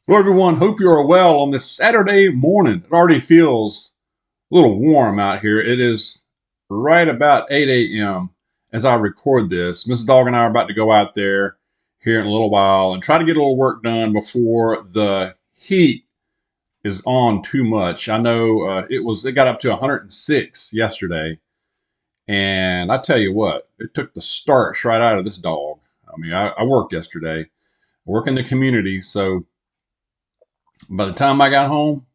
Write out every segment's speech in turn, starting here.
Hello, everyone. Hope you are well on this Saturday morning. It already feels a little warm out here. It is right about 8 a.m. as I record this. Mrs. Dawg and I are about to go out there here in a little while and try to get a little work done before the heat is on too much. I know it got up to 106 yesterday, and I tell you what, it took the starch right out of this dog. I mean, I worked yesterday, work in the community, so by the time I got home,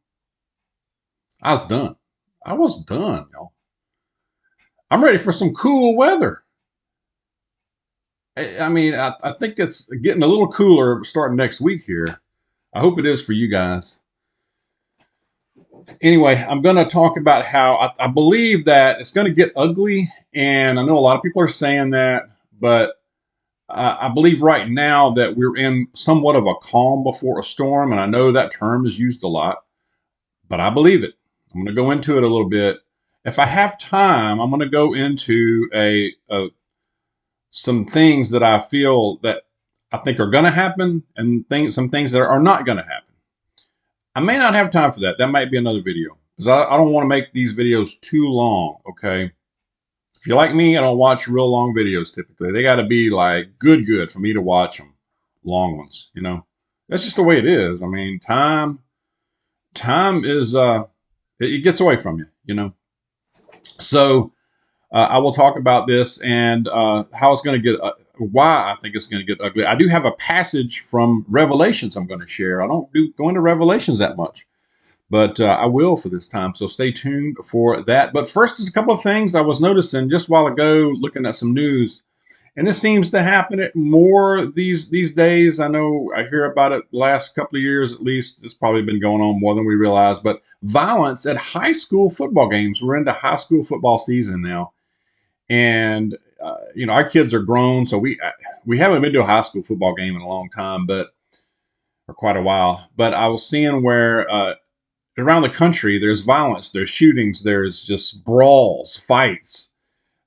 I was done. I was done, y'all. I'm ready for some cool weather. I think it's getting a little cooler starting next week here. I hope it is for you guys. Anyway, I'm going to talk about how I believe that it's going to get ugly. And I know a lot of people are saying that, but I believe right now that we're in somewhat of a calm before a storm. And I know that term is used a lot, but I believe it. I'm going to go into it a little bit. If I have time, I'm going to go into some things that I feel that I think are going to happen and some things that are not going to happen. I may not have time for that. That might be another video because I don't want to make these videos too long. Okay. If you're like me, I don't watch real long videos typically. They got to be like good for me to watch them. Long ones, that's just the way it is. I mean, time is, it gets away from you. So, I will talk about this and how it's going to get, why I think it's going to get ugly. I do have a passage from Revelations I'm going to share. I don't go into Revelations that much, but I will for this time. So stay tuned for that. But first, there's a couple of things I was noticing just a while ago, looking at some news. And this seems to happen more these days. I know I hear about it the last couple of years at least. It's probably been going on more than we realize. But violence at high school football games. We're into high school football season now. And our kids are grown, so we haven't been to a high school football game in a long time, but for quite a while. But I was seeing where around the country there's violence, there's shootings, there's just brawls, fights,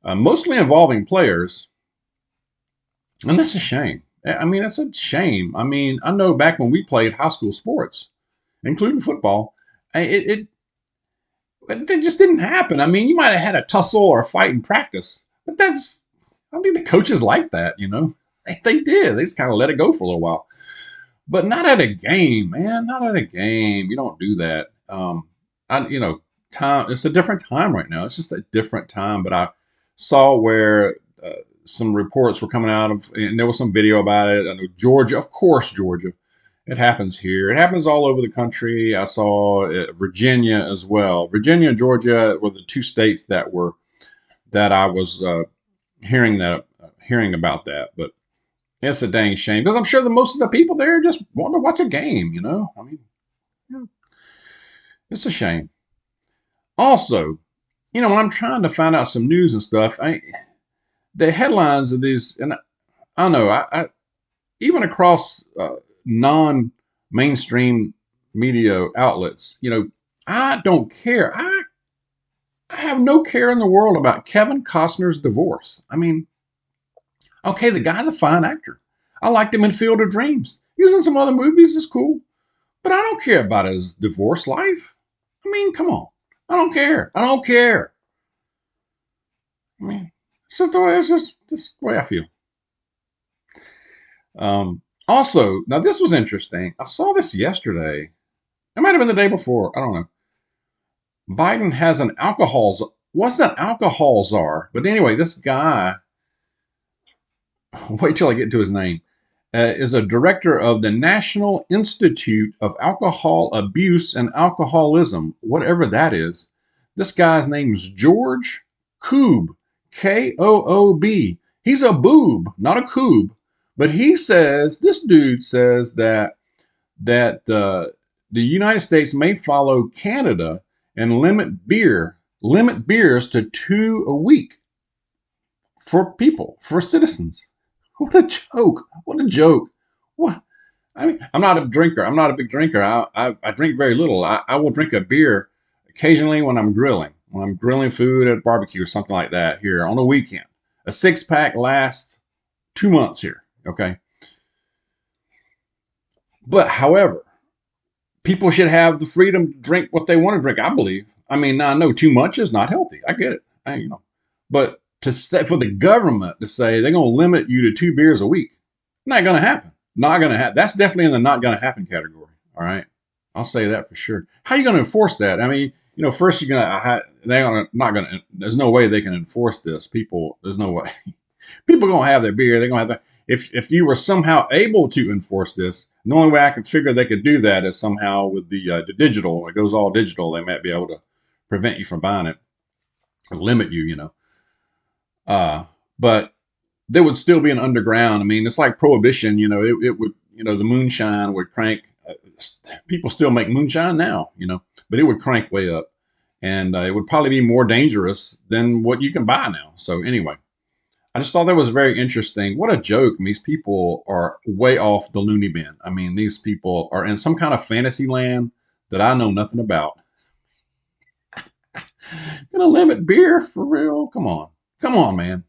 mostly involving players, and that's a shame. I mean, that's a shame. I mean, I know back when we played high school sports, including football, it just didn't happen. I mean, you might have had a tussle or a fight in practice, but I don't think the coaches liked that. They did. They just kind of let it go for a little while. But not at a game, man. Not at a game. You don't do that. Time, it's a different time right now. It's just a different time. But I saw where some reports were coming out of, and there was some video about it. I know Georgia, of course, Georgia. It happens here. It happens all over the country. I saw Virginia as well. Virginia and Georgia were the two states that I was hearing about that. But it's a dang shame because I'm sure that most of the people there just want to watch a game. I mean, yeah, it's a shame. Also, when I'm trying to find out some news and stuff, the headlines of these, and I don't know, I even across non-mainstream media outlets, I don't care. I have no care in the world about Kevin Costner's divorce. I mean, okay, the guy's a fine actor. I liked him in Field of Dreams. He was in some other movies. It's cool. But I don't care about his divorce life. I mean, come on. I don't care. I don't care. I mean, it's just the way I feel. Also, now this was interesting. I saw this yesterday. It might have been the day before. I don't know. Biden has what's an alcohol czar? But anyway, this guy, wait till I get to his name, is a director of the National Institute of Alcohol Abuse and Alcoholism, whatever that is. This guy's name is George Koob, Koob. He's a boob, not a coob. But this dude says that the United States may follow Canada and limit beers to 2 a week for citizens. What a joke. What a joke. What? I mean, I'm not a drinker. I'm not a big drinker. I drink very little. I will drink a beer occasionally when I'm grilling food at a barbecue or something like that here on a weekend. A 6-pack lasts 2 months here. Okay. But however, people should have the freedom to drink what they want to drink, I believe. I mean, I know too much is not healthy. I get it. But to say for the government to say they're going to limit you to 2 beers a week, not going to happen. Not going to happen. That's definitely in the not going to happen category. All right. I'll say that for sure. How are you going to enforce that? I mean, first you're going to, there's no way they can enforce this. There's no way. People are going to have their beer. They're going to have that. If you were somehow able to enforce this, the only way I can figure they could do that is somehow with the digital. It goes all digital. They might be able to prevent you from buying it or limit you, but there would still be an underground. I mean, it's like prohibition, it would, the moonshine would crank. People still make moonshine now, but it would crank way up, and it would probably be more dangerous than what you can buy now. So anyway, I just thought that was very interesting. What a joke. I mean, these people are way off the loony bin. I mean, these people are in some kind of fantasy land that I know nothing about. Gonna limit beer for real? Come on, man.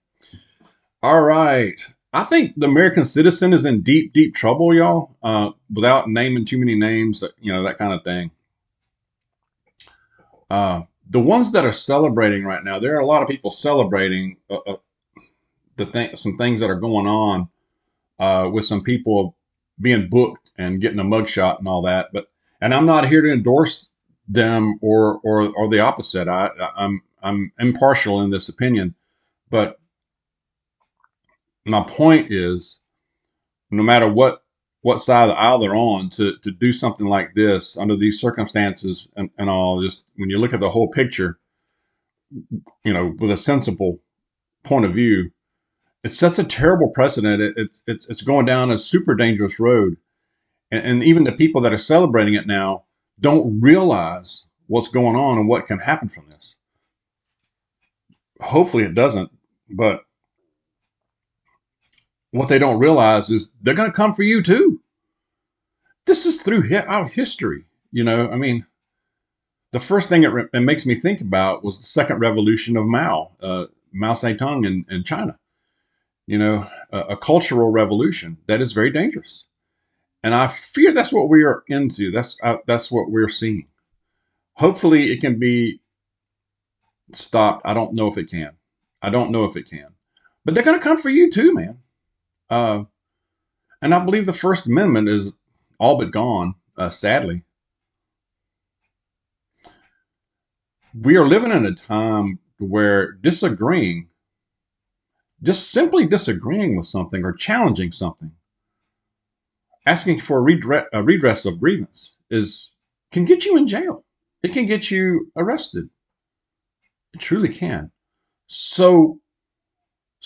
All right. I think the American citizen is in deep, deep trouble, y'all. Without naming too many names, that kind of thing. The ones that are celebrating right now, there are a lot of people celebrating some things that are going on with some people being booked and getting a mugshot and all that. And I'm not here to endorse them or the opposite. I'm impartial in this opinion, but my point is, no matter what side of the aisle they're on, to do something like this under these circumstances and all, just when you look at the whole picture, with a sensible point of view, it sets a terrible precedent. It's going down a super dangerous road, and even the people that are celebrating it now don't realize what's going on and what can happen from this. Hopefully, it doesn't, but what they don't realize is they're going to come for you too. This is through our history. I mean, the first thing it makes me think about was the second revolution of Mao Zedong in China. A cultural revolution that is very dangerous. And I fear that's what we are into. That's what we're seeing. Hopefully it can be stopped. I don't know if it can. But they're going to come for you too, man. And I believe the First Amendment is all but gone, sadly. We are living in a time where just simply disagreeing with something or challenging something, asking for a redress of grievance can get you in jail. It can get you arrested. It truly can. So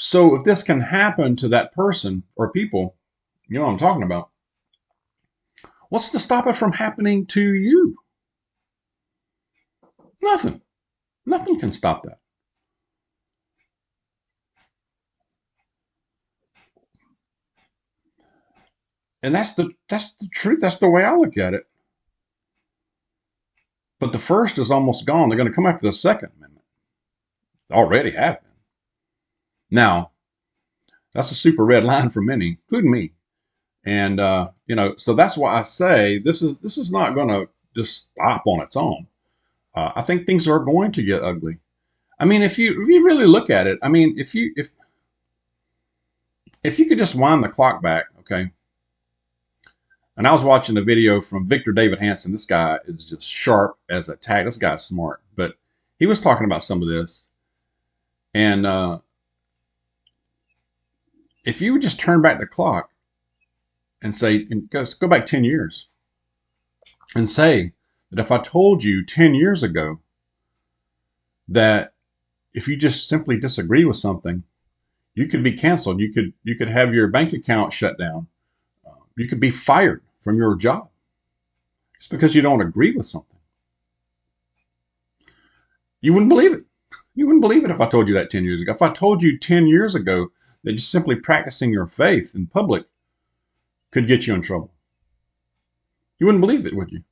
if this can happen to that person or people, you know what I'm talking about, what's to stop it from happening to you? Nothing. Nothing can stop that. And that's the truth. That's the way I look at it. But the first is almost gone. They're going to come after the Second Amendment. It's already happened. Now, that's a super red line for many, including me. And so that's why I say this is not going to just stop on its own. I think things are going to get ugly. I mean, if you really look at it, I mean, if you could just wind the clock back, okay. And I was watching a video from Victor David Hanson. This guy is just sharp as a tack. This guy's smart, but he was talking about some of this. And if you would just turn back the clock and say, and go back 10 years and say that if I told you 10 years ago that if you just simply disagree with something, you could be canceled. You could have your bank account shut down. You could be fired from your job. It's because you don't agree with something. You wouldn't believe it. You wouldn't believe it if I told you that 10 years ago. If I told you 10 years ago that just simply practicing your faith in public could get you in trouble, you wouldn't believe it, would you?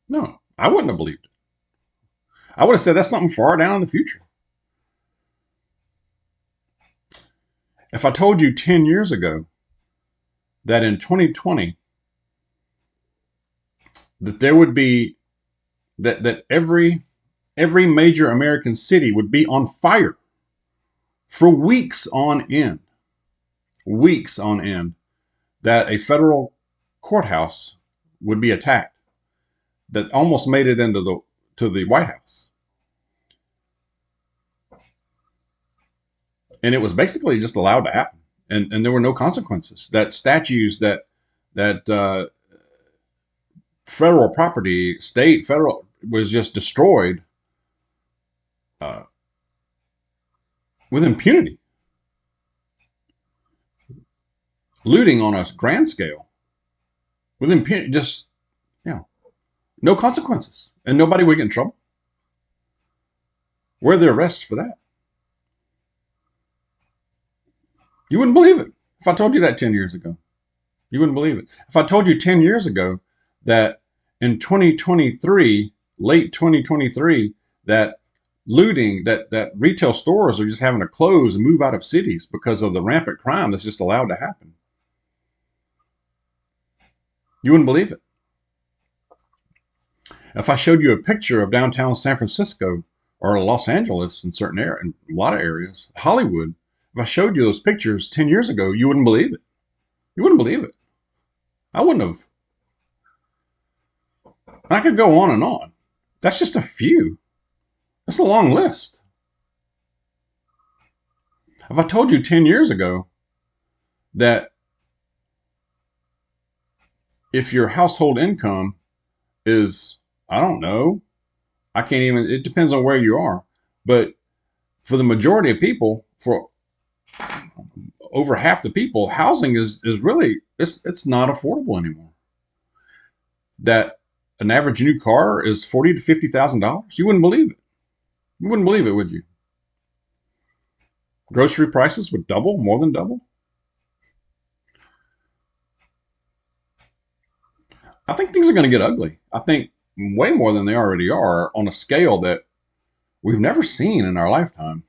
No, I wouldn't have believed it. I would have said that's something far down in the future. If I told you 10 years ago that in 2020, that there would be that every major American city would be on fire for weeks on end, that a federal courthouse would be attacked, that almost made it into the White House. And it was basically just allowed to happen. And there were no consequences. That statues, that federal property, state, federal, was just destroyed uh, with impunity. Looting on a grand scale with impunity, just, no consequences. And nobody would get in trouble. Where are the arrests for that? You wouldn't believe it if I told you that 10 years ago. You wouldn't believe it. If I told you 10 years ago that in 2023, late 2023, that looting, that retail stores are just having to close and move out of cities because of the rampant crime that's just allowed to happen. You wouldn't believe it. If I showed you a picture of downtown San Francisco or Los Angeles in certain areas, in a lot of areas, Hollywood, if I showed you those pictures 10 years ago, you wouldn't believe it. You wouldn't believe it. I wouldn't have. And I could go on and on. That's just a few. That's a long list. If I told you 10 years ago that if your household income is, I don't know, I can't even, it depends on where you are, but for the majority of people, for over half the people, housing is really, it's not affordable anymore. That an average new car is $40,000 to $50,000. You wouldn't believe it. You wouldn't believe it, would you? Grocery prices would double, more than double. I think things are going to get ugly. I think way more than they already are, on a scale that we've never seen in our lifetime.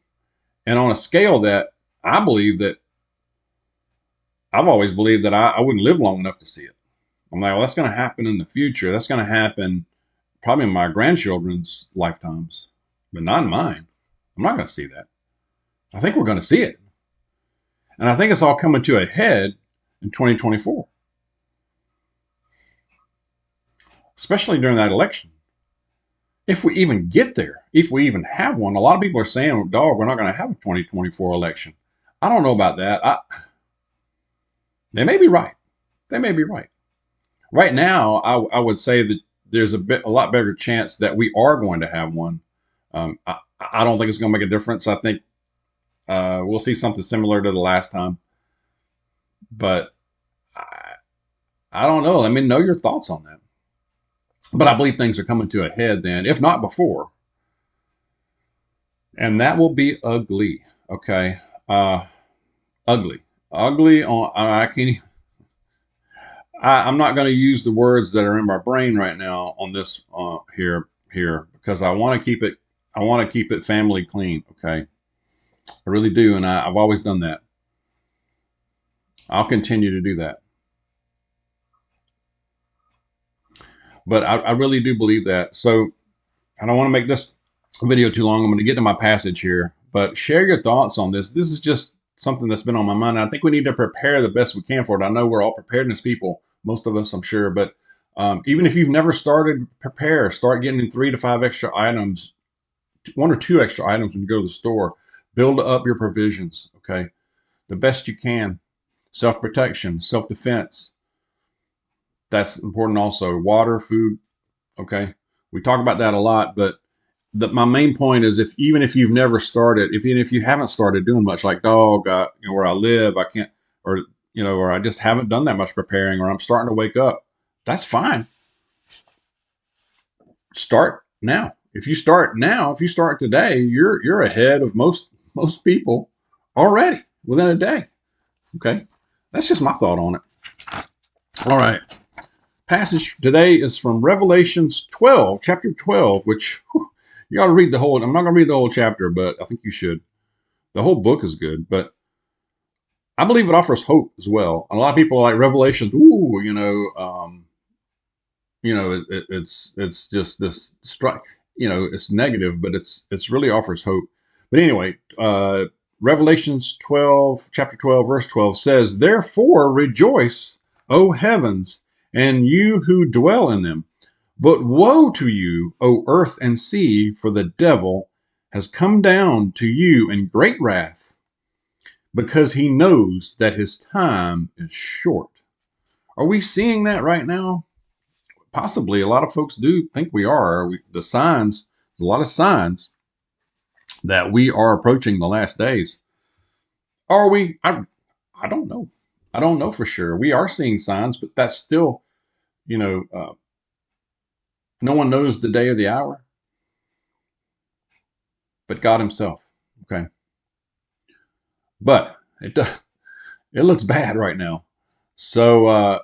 And on a scale that I believe that I've always believed that I wouldn't live long enough to see it. I'm like, well, that's going to happen in the future. That's going to happen probably in my grandchildren's lifetimes, but not in mine. I'm not going to see that. I think we're going to see it. And I think it's all coming to a head in 2024, especially during that election. If we even get there, if we even have one. A lot of people are saying, Dawg, we're not going to have a 2024 election. I don't know about that. They may be right. They may be right. Right now, I would say that there's a lot better chance that we are going to have one. I don't think it's going to make a difference. I think we'll see something similar to the last time. But I don't know. Let me know your thoughts on that. But I believe things are coming to a head then, if not before. And that will be ugly. Okay. Ugly. Ugly on, I can't, I'm not going to use the words that are in my brain right now on this here because I want to keep it family clean. Okay. I really do. And I've always done that. I'll continue to do that. But I really do believe that. So I don't want to make this video too long. I'm going to get to my passage here, but share your thoughts on this. This is just something that's been on my mind. I think we need to prepare the best we can for it. I know we're all preparedness people, most of us, I'm sure, but even if you've never started, prepare, start getting 3 to 5 extra items, 1 or 2 extra items when you go to the store. Build up your provisions. Okay. The best you can. Self-protection, self-defense. That's important also. Water, food. Okay. We talk about that a lot, but my main point is even if you've never started, even if you haven't started doing much like Dawg, where I live, I can't, or I just haven't done that much preparing, or I'm starting to wake up. That's fine. Start now. If you start now, if you start today, you're ahead of most people already within a day. Okay. That's just my thought on it. All right. Passage today is from Revelations 12, chapter 12, which you got to read the whole. I'm not going to read the whole chapter, but I think you should. The whole book is good, but I believe it offers hope as well. A lot of people are like Revelations. Ooh, it's just this strike. It's negative, but it's really offers hope. But anyway, Revelations 12, chapter 12, verse 12 says, "Therefore rejoice, O heavens, and you who dwell in them. But woe to you, O earth and sea, for the devil has come down to you in great wrath, because he knows that his time is short." Are we seeing that right now? Possibly. A lot of folks do think we are. The signs, a lot of signs that we are approaching the last days. Are we? I don't know. I don't know for sure. We are seeing signs, but that's still, no one knows the day or the hour but God himself. Okay. But it looks bad right now. So,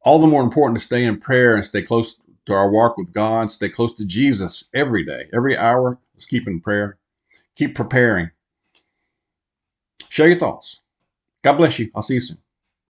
all the more important to stay in prayer and stay close to our walk with God, stay close to Jesus every day, every hour. Let's keep in prayer, keep preparing. Share your thoughts. God bless you. I'll see you soon.